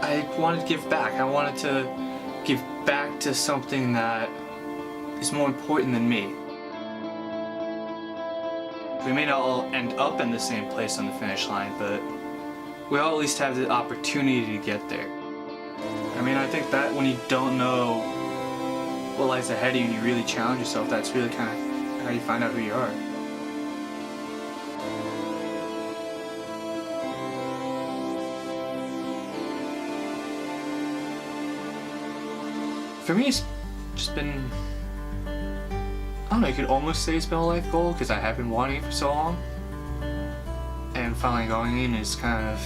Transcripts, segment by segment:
I wanted to give back. I wanted to give back to something that is more important than me. We may not all end up in the same place on the finish line, but we all at least have the opportunity to get there. I mean, I think that when you don't know what lies ahead of you and you really challenge yourself, that's really kind of how you find out who you are. For me, it's just been, I don't know, you could almost say it's been a life goal because I have been wanting it for so long. And finally going in is kind of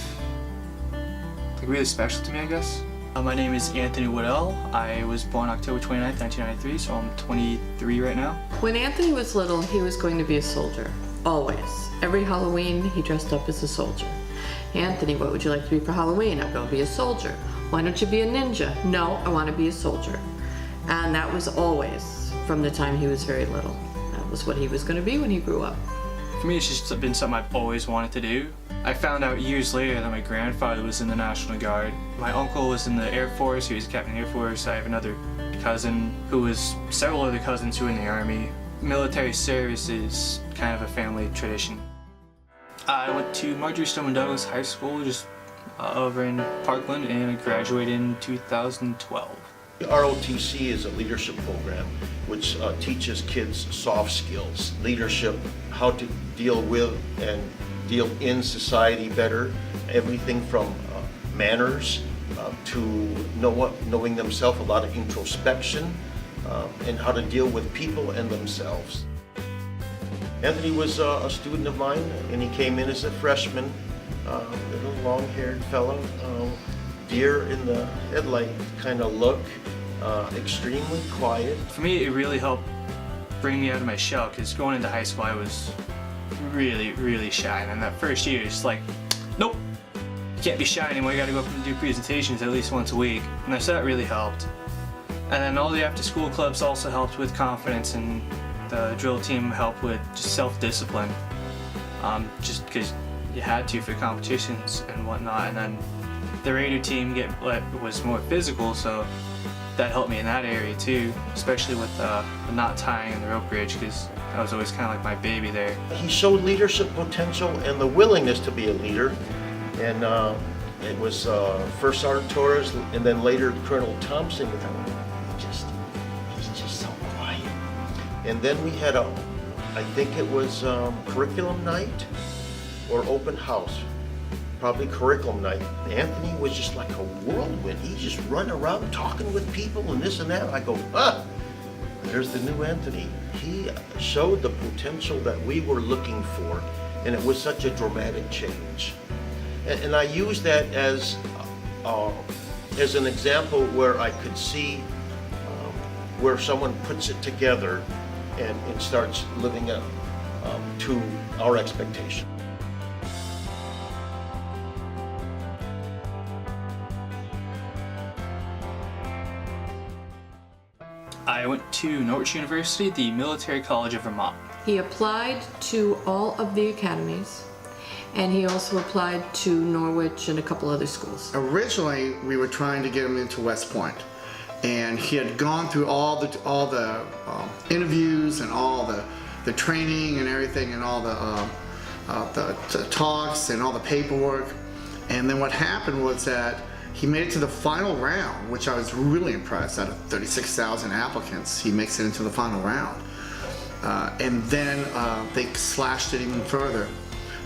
like really special to me, I guess. My name is Anthony Puddle. I was born October 29th, 1993, so I'm 23 right now. When Anthony was little, he was going to be a soldier, always. Every Halloween, he dressed up as a soldier. Anthony, what would you like to be for Halloween? I'll go be a soldier. Why don't you be a ninja? No, I want to be a soldier. And that was always from the time he was very little. That was what he was going to be when he grew up. For me, it's just been something I've always wanted to do. I found out years later that my grandfather was in the National Guard. My uncle was in the Air Force, he was a captain of the Air Force. I have another cousin who was several other cousins who were in the Army. Military service is kind of a family tradition. I went to Marjorie Stoneman Douglas High School just over in Parkland, and I graduated in 2012. ROTC is a leadership program which teaches kids soft skills, leadership, how to deal with and deal in society better, everything from manners to knowing themselves, a lot of introspection, and how to deal with people and themselves. Anthony was a student of mine, and he came in as a freshman, little long-haired fellow, deer in the headlight kind of look, extremely quiet. For me, it really helped bring me out of my shell, because going into high school I was really, really shy, and then that first year it's like, nope, you can't be shy anymore, you gotta go up and do presentations at least once a week, and so that really helped. And then all the after-school clubs also helped with confidence, and the drill team helped with just self-discipline, just because you had to for competitions and whatnot. And then the Raider team was more physical, so that helped me in that area too, especially with the knot tying and the rope bridge, because that was always kind of like my baby there. He showed leadership potential and the willingness to be a leader, and it was first Sergeant Torres and then later Colonel Thompson. He's just so quiet. And then we had I think it was curriculum night or open house. Probably curriculum night. Anthony was just like a whirlwind. He just run around talking with people and this and that. I go, there's the new Anthony. He showed the potential that we were looking for, and it was such a dramatic change. And I use that as an example where I could see where someone puts it together and starts living up to our expectation. I went to Norwich University, the Military College of Vermont. He applied to all of the academies, and he also applied to Norwich and a couple other schools. Originally, we were trying to get him into West Point, and he had gone through all the interviews and all the training and everything, and all the talks and all the paperwork. And then what happened was that he made it to the final round, which I was really impressed. Out of 36,000 applicants, he makes it into the final round. And then they slashed it even further,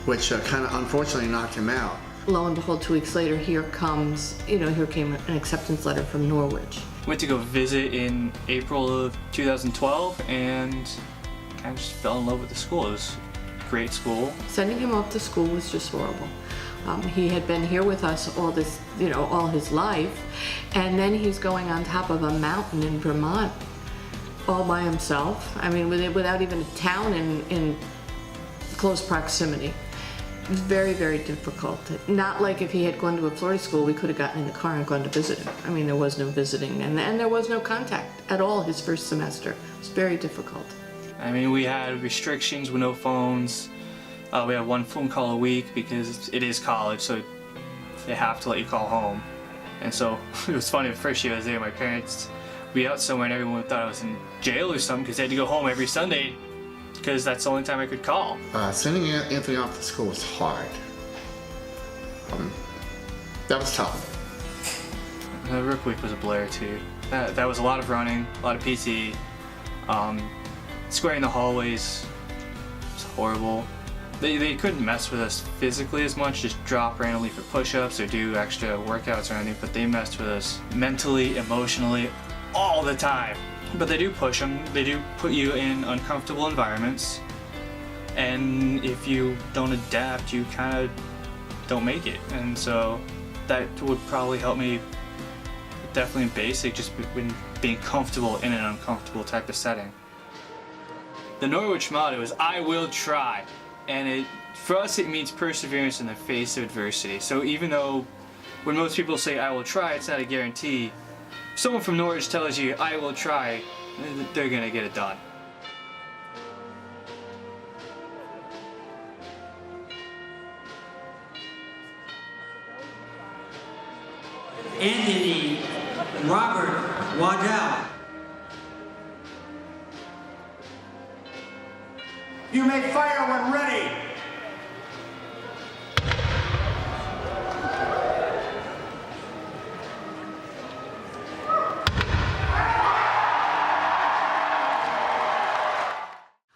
which kind of unfortunately knocked him out. Lo and behold, 2 weeks later, here came an acceptance letter from Norwich. Went to go visit in April of 2012 and kind of just fell in love with the school. It was a great school. Sending him off to school was just horrible. He had been here with us all his life, and then he's going on top of a mountain in Vermont all by himself. I mean, without even a town in close proximity. It was very, very difficult. Not like if he had gone to a Florida school, we could have gotten in the car and gone to visit him. I mean, there was no visiting, and there was no contact at all his first semester. It was very difficult. I mean, we had restrictions with no phones. We had 1 phone call a week because it is college, so they have to let you call home. And so it was funny, the first year I was there, my parents would be out somewhere and everyone thought I was in jail or something because they had to go home every Sunday because that's the only time I could call. Sending Anthony off to school was hard. That was tough. The work week was a blur too. That was a lot of running, a lot of PT, squaring the hallways. It's horrible. They couldn't mess with us physically as much, just drop randomly for push-ups or do extra workouts or anything, but they messed with us mentally, emotionally, all the time. But they do push them, they do put you in uncomfortable environments, and if you don't adapt, you kind of don't make it. And so that would probably help me definitely in basic, just when being comfortable in an uncomfortable type of setting. The Norwich motto is "I will try," and for us it means perseverance in the face of adversity. So even though when most people say "I will try," it's not a guarantee. If someone from Norwich tells you "I will try," they're gonna get it done. Anthony Robert Waddell. You may fire when ready.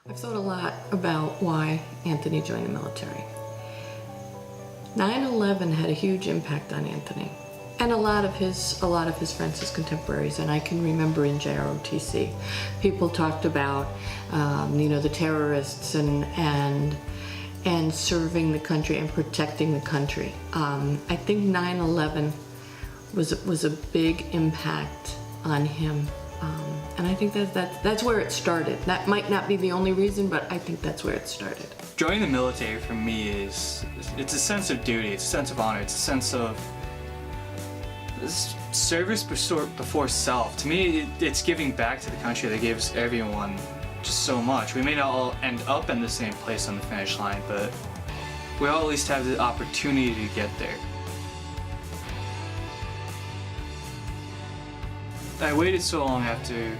I've thought a lot about why Anthony joined the military. 9/11 had a huge impact on Anthony and a lot of his friends, his contemporaries. And I can remember in JROTC, people talked about the terrorists and serving the country and protecting the country. I think 9/11 was a big impact on him. And I think that's where it started. That might not be the only reason, but I think that's where it started. Joining the military for me it's a sense of duty, it's a sense of honor, it's a sense of service before self. To me, it's giving back to the country that gives everyone just so much. We may not all end up in the same place on the finish line, but we all at least have the opportunity to get there. I waited so long after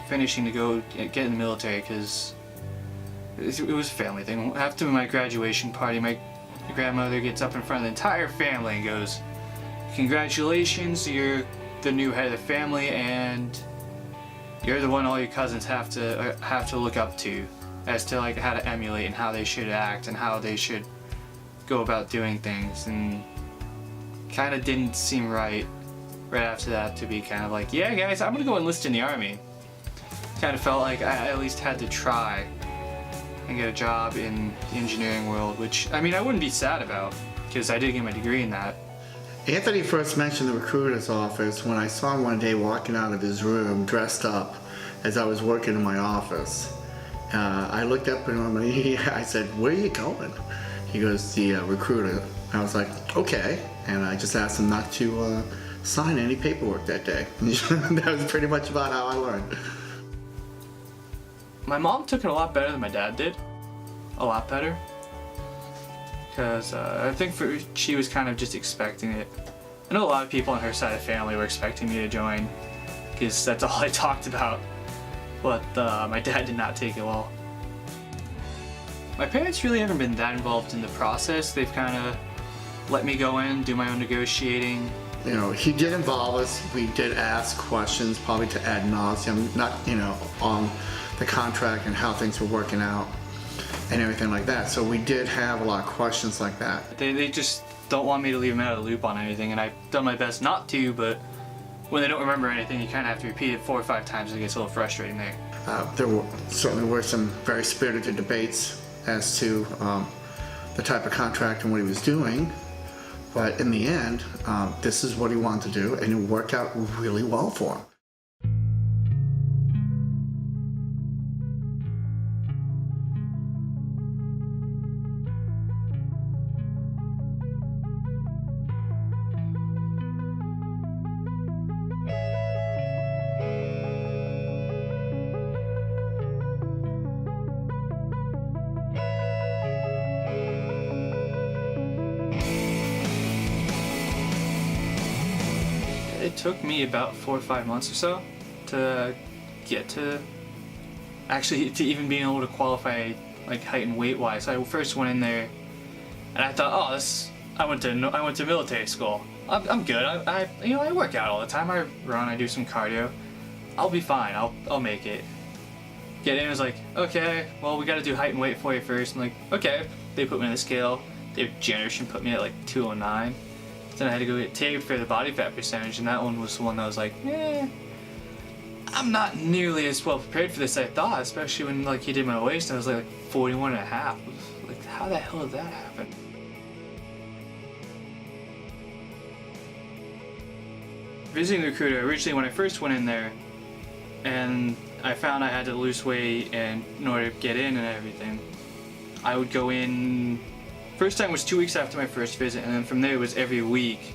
finishing to go get in the military because it was a family thing. After my graduation party, my grandmother gets up in front of the entire family and goes, "Congratulations, you're the new head of the family and you're the one all your cousins have to look up to as to like how to emulate and how they should act and how they should go about doing things." And kind of didn't seem right after that to be kind of like, "Yeah guys, I'm gonna go enlist in the army." Kind of felt like I at least had to try and get a job in the engineering world, which I mean I wouldn't be sad about because I did get my degree in that. Anthony first mentioned the recruiter's office when I saw him one day walking out of his room dressed up as I was working in my office. I looked up at him and I said, "Where are you going?" He goes, "The recruiter." I was like, "Okay." And I just asked him not to sign any paperwork that day. That was pretty much about how I learned. My mom took it a lot better than my dad did. A lot better. Because I think she was kind of just expecting it. I know a lot of people on her side of the family were expecting me to join because that's all I talked about. But my dad did not take it well. My parents really haven't been that involved in the process. They've kind of let me go in, do my own negotiating. You know, he did involve us. We did ask questions, probably to ad nauseum, not, on the contract and how things were working out and everything like that. So we did have a lot of questions like that. They just don't want me to leave them out of the loop on anything, and I've done my best not to, but when they don't remember anything, you kind of have to repeat it 4 or 5 times, and it gets a little frustrating there. There certainly were some very spirited debates as to the type of contract and what he was doing. But in the end, this is what he wanted to do, and it worked out really well for him. It took me about 4 or 5 months or so to get to actually to even being able to qualify like height and weight wise. I first went in there and I thought, oh, I went to military school. I'm good. I work out all the time. I run. I do some cardio. I'll be fine. I'll make it. Get in. It was like, okay, well, we got to do height and weight for you first. I'm like, okay. They put me on the scale. They generously put me at like 209. Then I had to go get taped for the body fat percentage, and that one was the one that was like, I'm not nearly as well prepared for this as I thought, especially when like he did my waist and I was like 41 and a half. Like, how the hell did that happen? Visiting recruiter, originally when I first went in there and I found I had to lose weight and in order to get in and everything, I would go in, first time was 2 weeks after my first visit, and then from there it was every week.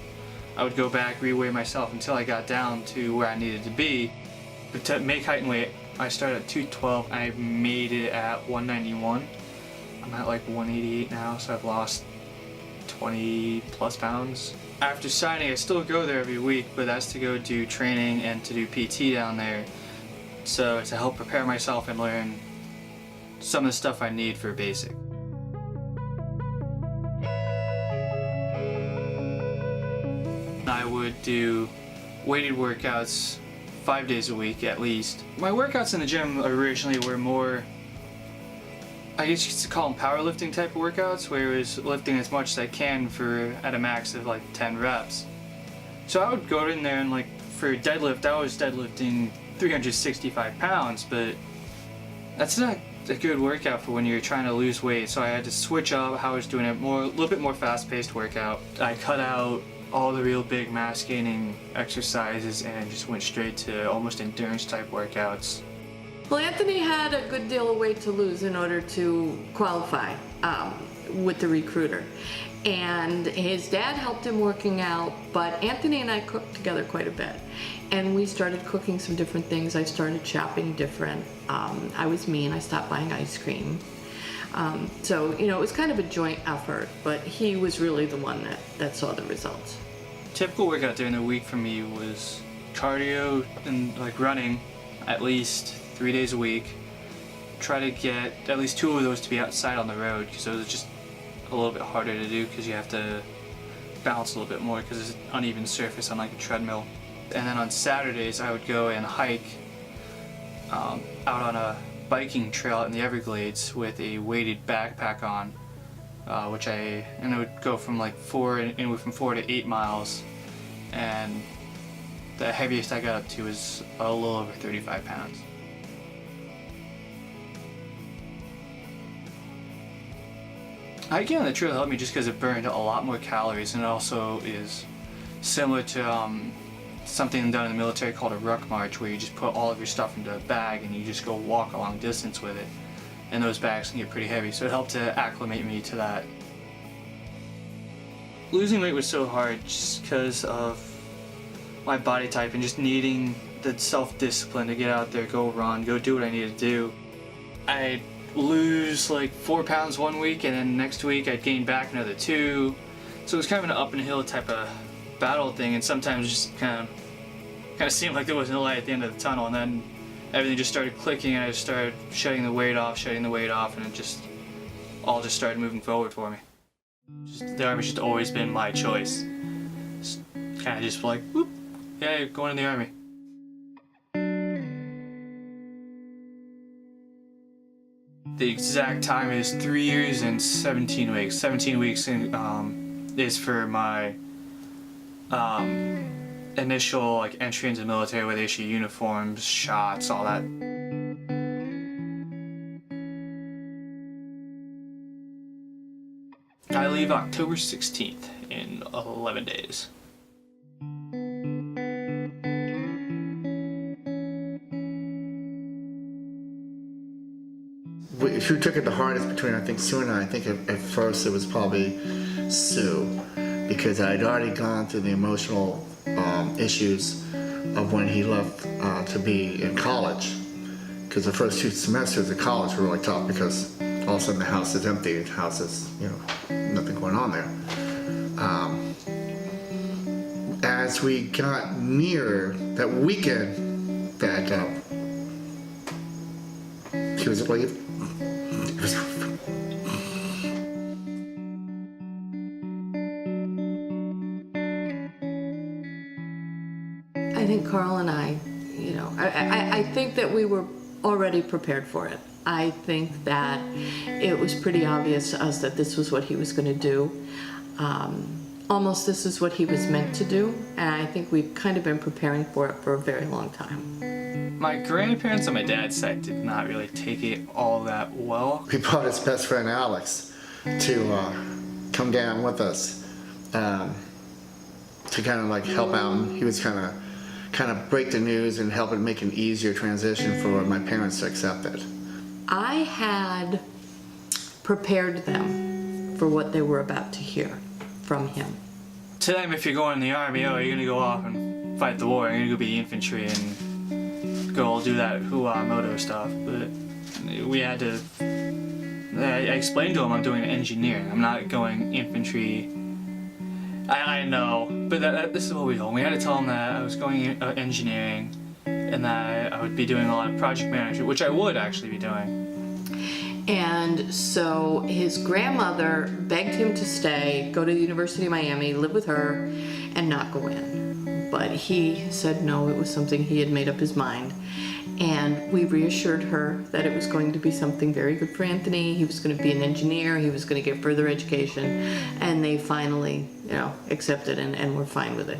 I would go back, reweigh myself until I got down to where I needed to be. But to make height and weight, I started at 212 and I made it at 191. I'm at like 188 now, so I've lost 20 plus pounds. After signing, I still go there every week, but that's to go do training and to do PT down there. So to help prepare myself and learn some of the stuff I need for basic. I would do weighted workouts 5 days a week at least. My workouts in the gym originally were more, I guess you could call them powerlifting type of workouts, where it was lifting as much as I can for at a max of like 10 reps. So I would go in there and like for deadlift, I was deadlifting 365 pounds, but that's not a good workout for when you're trying to lose weight. So I had to switch up how I was doing it, a little bit more fast-paced workout. I cut out all the real big mass gaining exercises and just went straight to almost endurance type workouts. Well, Anthony had a good deal of weight to lose in order to qualify with the recruiter. And his dad helped him working out, but Anthony and I cooked together quite a bit. And we started cooking some different things. I started shopping different. I was mean, I stopped buying ice cream. So, you know, it was kind of a joint effort, but he was really the one that saw the results. Typical workout during the week for me was cardio and like running at least 3 days a week. Try to get at least 2 of those to be outside on the road, because those are just a little bit harder to do because you have to balance a little bit more because it's an uneven surface on like a treadmill. And then on Saturdays I would go and hike out on a biking trail in the Everglades with a weighted backpack on, and it would go from like 4 to 8 miles, and the heaviest I got up to was a little over 35 pounds. Hiking on the trail helped me just because it burned a lot more calories, and it also is similar to something done in the military called a ruck march, where you just put all of your stuff into a bag and you just go walk a long distance with it, and those bags can get pretty heavy, so it helped to acclimate me to that. Losing weight was so hard just because of my body type and just needing the self-discipline to get out there, go run, go do what I needed to do. I'd lose like 4 pounds one week, and then next week I'd gain back another 2, so it was kind of an up and hill type of battle thing, and sometimes just kind of seemed like there wasn't a light at the end of the tunnel, and then everything just started clicking and I just started shutting the weight off, and it just all just started moving forward for me. The Army's just always been my choice. Kind of just like, whoop, yeah, going in the Army. The exact time is 3 years and 17 weeks. 17 weeks is for my initial like entry into the military, where they issue uniforms, shots, all that. I leave October 16th in 11 days. If you took it the hardest between, I think, Sue and I think at first it was probably Sue, because I'd already gone through the emotional issues of when he left to be in college. Because the first 2 semesters of college were really tough, because all of a sudden the house is empty, the house is, nothing going on there. as we got near that weekend that he was leaving. I think Carl and I, I think that we were already prepared for it. I think that it was pretty obvious to us that this was what he was going to do. Almost this is what he was meant to do, and I think we've kind of been preparing for it for a very long time. My grandparents on my dad's side did not really take it all that well. We brought his best friend Alex to come down with us to kind of like help out. He was kind of break the news and help it make an easier transition for my parents to accept it. I had prepared them for what they were about to hear from him. To them, if you're going in the army, oh, you're gonna go off and fight the war, you're gonna go be infantry and go do that hoo-ah moto stuff. But we had to, I explained to them I'm doing engineering, I'm not going infantry. I know, but this is what we told them. We had to tell them that I was going engineering and that I would be doing a lot of project management, which I would actually be doing. And so his grandmother begged him to stay, go to the University of Miami, live with her, and not go in. But he said no, it was something he had made up his mind. And we reassured her that it was going to be something very good for Anthony. He was going to be an engineer, he was going to get further education, and they finally, accepted and were fine with it.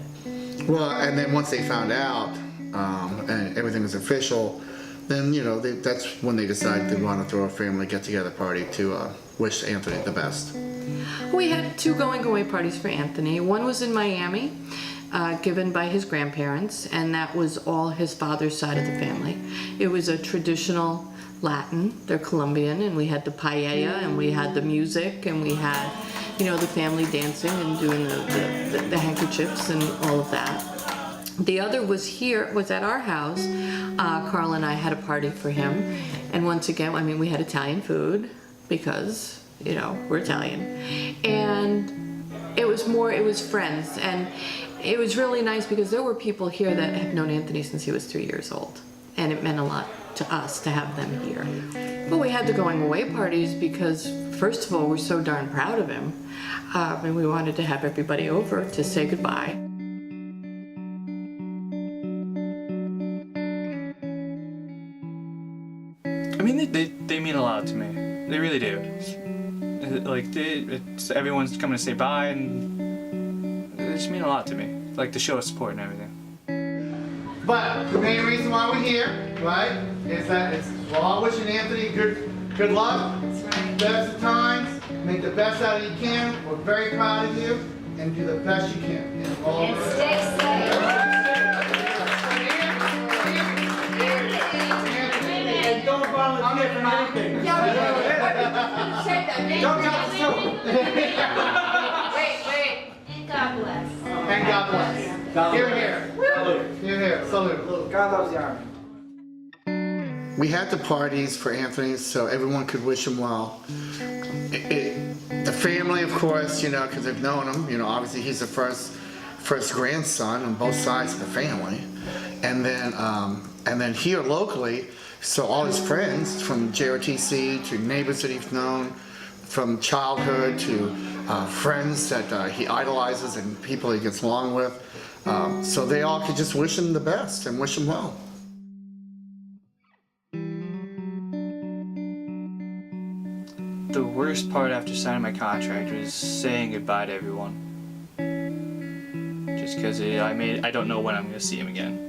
Well, and then once they found out and everything was official, then that's when they decided they want to throw a family get-together party to wish Anthony the best. We had 2 going-away parties for Anthony. One was in Miami, given by his grandparents, and that was all his father's side of the family. It was a traditional Latin, they're Colombian, and we had the paella, and we had the music, and we had, the family dancing and doing the handkerchiefs and all of that. The other was at our house. Carl and I had a party for him, and once again, we had Italian food because, we're Italian, and it was friends, and it was really nice because there were people here that have known Anthony since he was 3 years old, and it meant a lot to us to have them here. But we had the going away parties because, first of all, we're so darn proud of him, and we wanted to have everybody over to say goodbye. They mean a lot to me. They really do. Everyone's coming to say bye, and they just mean a lot to me. Like to show us support and everything. But the main reason why we're here, right, is that we're all wishing Anthony good luck, best of times, make the best out of you can. We're very proud of you, and do the best you can. And stay safe. And don't volunteer for anything. Don't cut the soup. Wait. And God bless. And God bless. Here, here. Here. Salute. God loves the army. We had the parties for Anthony so everyone could wish him well. The family, of course, because they've known him. Obviously he's the first grandson on both sides of the family, and then here locally, so all his friends from JRTC to neighbors that he's known from childhood to friends that he idolizes and people he gets along with, so they all could just wish him the best and wish him well. The worst part after signing my contract was saying goodbye to everyone. Just because I don't know when I'm going to see him again.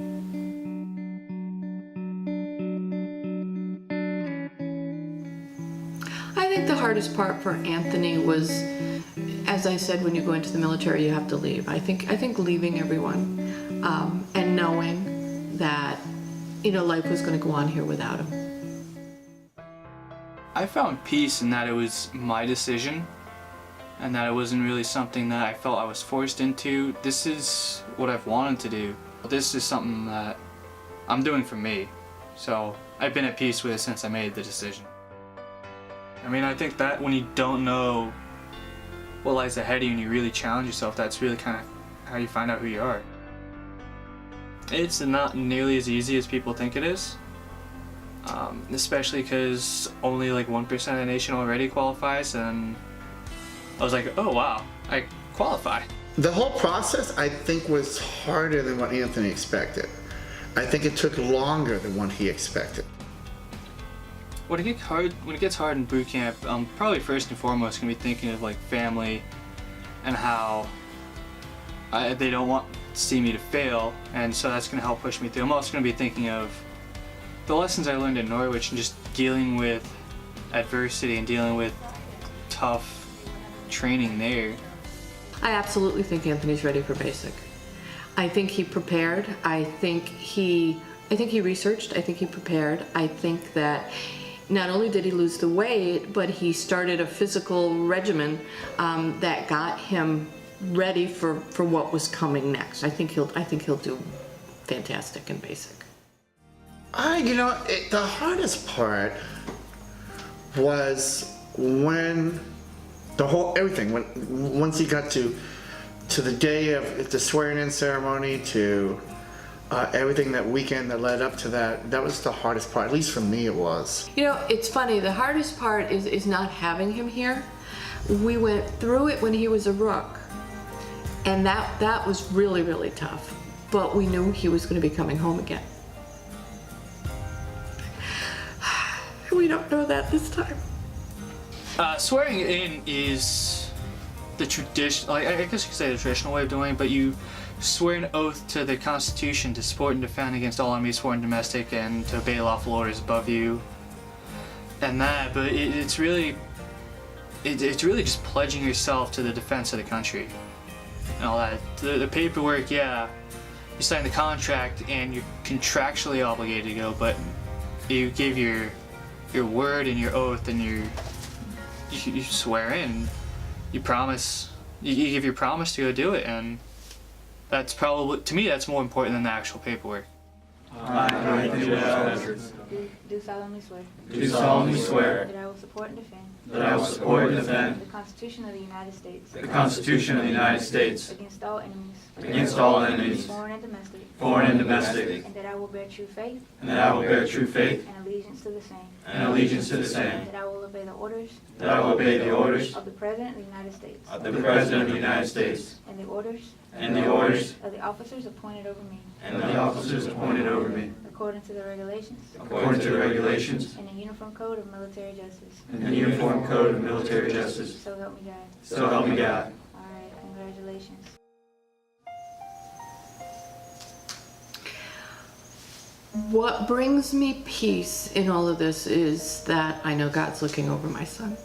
I think the hardest part for Anthony was, as I said, when you go into the military, you have to leave. I think leaving everyone and knowing that, life was going to go on here without him. I found peace in that it was my decision and that it wasn't really something that I felt I was forced into. This is what I've wanted to do. This is something that I'm doing for me. So I've been at peace with it since I made the decision. I think that when you don't know what lies ahead of you and you really challenge yourself, that's really kind of how you find out who you are. It's not nearly as easy as people think it is. Especially because only like 1% of the nation already qualifies, and I was like, oh wow, I qualify. The whole process, I think, was harder than what Anthony expected. I think it took longer than what he expected. When it gets hard in boot camp, I'm probably first and foremost gonna be thinking of like family and how they don't want to see me to fail, and so that's gonna help push me through. I'm also gonna be thinking of the lessons I learned in Norwich and just dealing with adversity and dealing with tough training there. I absolutely think Anthony's ready for basic. I think he prepared. I think he researched. I think he prepared. I think that not only did he lose the weight, but he started a physical regimen that got him ready for what was coming next. I think he'll do fantastic in basic. The hardest part was when once he got to the day of the swearing-in ceremony, to everything that weekend that led up to that was the hardest part. At least for me, it was. It's funny. The hardest part is not having him here. We went through it when he was a rook, and that was really, really tough. But we knew he was going to be coming home again. We don't know that this time. Swearing in is the tradition, I guess you could say the traditional way of doing it, but you swear an oath to the Constitution to support and defend against all enemies, foreign and domestic, and to obey lawful orders above you, and that. But it's really just pledging yourself to the defense of the country and all that. The paperwork, yeah, you sign the contract and you're contractually obligated to go, but you give your word and your oath, and you swear in, you promise, you give your promise to go do it, and that's probably, to me, that's more important than the actual paperwork. Do solemnly swear Do solemnly swear that I will support and defend that I will support and defend the Constitution of the United States the Constitution of the United States against all enemies, against all enemies, foreign and domestic, foreign and domestic, and that I will bear true faith and that I will bear true faith and allegiance to the same, and allegiance to the same, that I will obey the orders that I will obey the orders of the President of the United States of the President of the United States and the orders and the orders of the officers appointed over me, and the officers appointed over me, according to the regulations according to the regulations and the Uniform Code of Military Justice. and the Uniform Code of Military Justice. So help me God. So help me God. All right, congratulations. What brings me peace in all of this is that I know God's looking over my son.